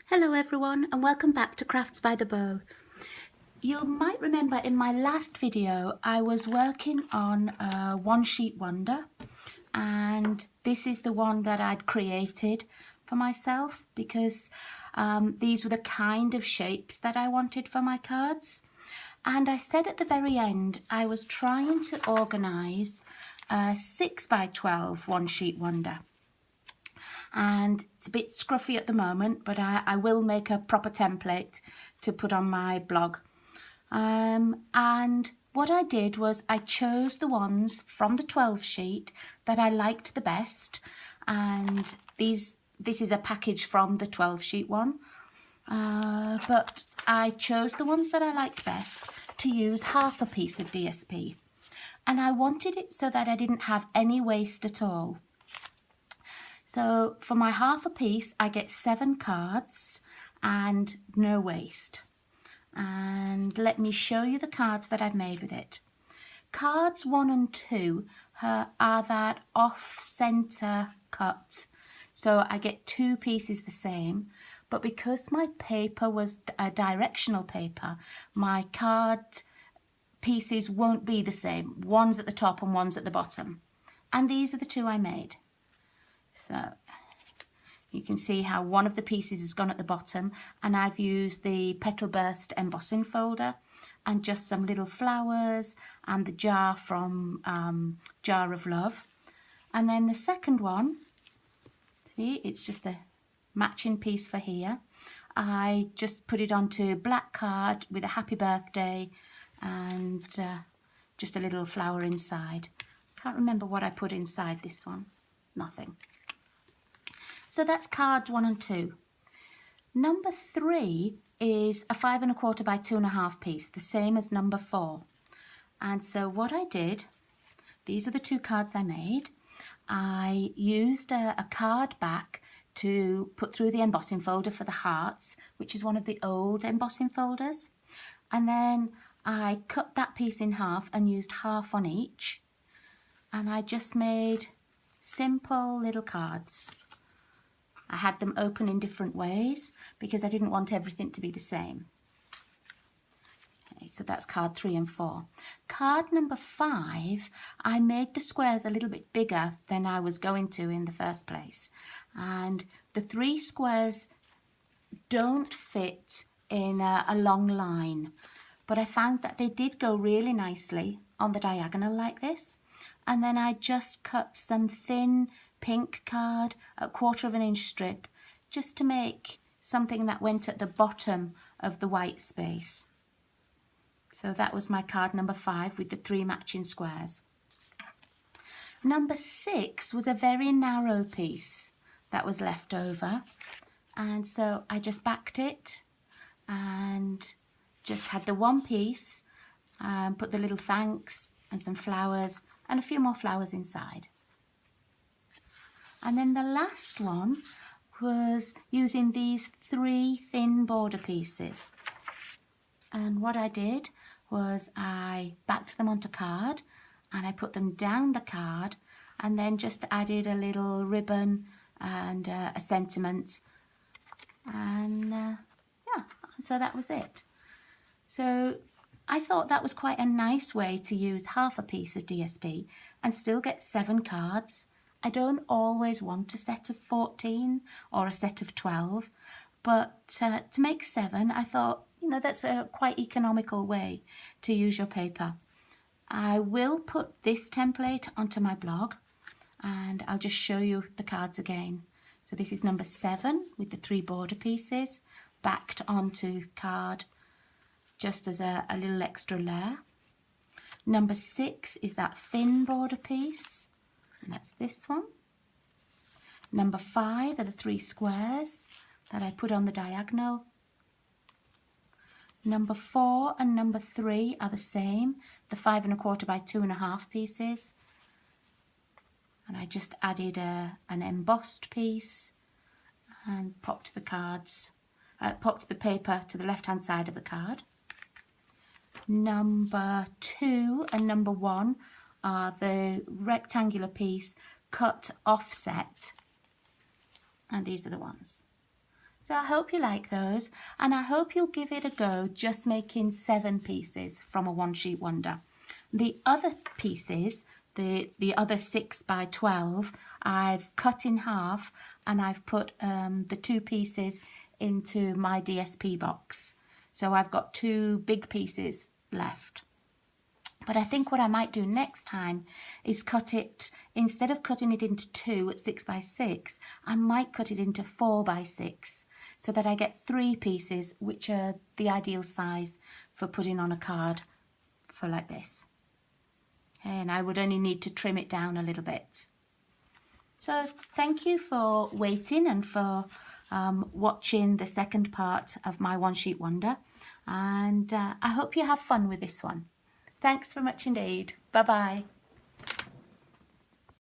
Hello everyone and welcome back to Crafts by the Bow. You might remember in my last video I was working on a one sheet wonder, and this is the one that I'd created for myself because these were the kind of shapes that I wanted for my cards. And I said at the very end I was trying to organise a 6x12 one sheet wonder. And it's a bit scruffy at the moment, but I will make a proper template to put on my blog. And what I did was I chose the ones from the 12 sheet that I liked the best, and this is a package from the 12 sheet one, but I chose the ones that I liked best to use half a piece of DSP, and I wanted it so that I didn't have any waste at all. So for my half a piece, I get 7 cards and no waste. And let me show you the cards that I've made with it. Cards 1 and 2 are that off-center cut. So I get 2 pieces the same, but because my paper was a directional paper, my card pieces won't be the same. One's at the top and one's at the bottom. And these are the 2 I made. So you can see how one of the pieces has gone at the bottom, and I've used the Petal Burst embossing folder and just some little flowers and the jar from Jar of Love. And then the second one, see, it's just the matching piece for here. I just put it onto black card with a happy birthday and just a little flower inside. Can't remember what I put inside this one. Nothing. So that's cards 1 and 2. Number 3 is a 5 1/4 by 2 1/2 piece, the same as number 4. And so what I did, these are the 2 cards I made. I used a card back to put through the embossing folder for the hearts, which is one of the old embossing folders. And then I cut that piece in half and used half on each. And I just made simple little cards. I had them open in different ways because I didn't want everything to be the same. Okay, so that's card 3 and 4. Card number 5, I made the squares a little bit bigger than I was going to in the first place. And the 3 squares don't fit in a long line, but I found that they did go really nicely on the diagonal like this. And then I just cut some thin pink card, a 1/4 inch strip, just to make something that went at the bottom of the white space. So that was my card number 5 with the 3 matching squares. Number 6 was a very narrow piece that was left over, and so I just backed it and just had the one piece, put the little thanks and some flowers and a few more flowers inside. And then the last one was using these 3 thin border pieces. And what I did was I backed them onto card and I put them down the card and then just added a little ribbon and a sentiment. And yeah, so that was it. So I thought that was quite a nice way to use half a piece of DSP and still get 7 cards. I don't always want a set of 14 or a set of 12, but to make 7, I thought, you know, that's a quite economical way to use your paper. I will put this template onto my blog and I'll just show you the cards again. So this is number 7 with the 3 border pieces backed onto card just as a little extra layer. Number 6 is that thin border piece. And that's this one. Number 5 are the 3 squares that I put on the diagonal. Number 4 and number 3 are the same, the 5 1/4 by 2 1/2 pieces. And I just added an embossed piece and popped the paper to the left-hand side of the card. Number 2 and number 1 are the rectangular piece cut offset, and these are the ones. So I hope you like those, and I hope you'll give it a go just making 7 pieces from a one sheet wonder. The other pieces, the other 6 by 12, I've cut in half and I've put the 2 pieces into my DSP box. So I've got 2 big pieces left. But I think what I might do next time is cut it, instead of cutting it into 2 at 6 by 6, I might cut it into 4 by 6 so that I get 3 pieces, which are the ideal size for putting on a card for like this. And I would only need to trim it down a little bit. So thank you for waiting and for watching the second part of my one sheet wonder, and I hope you have fun with this one. Thanks very much indeed. Bye bye.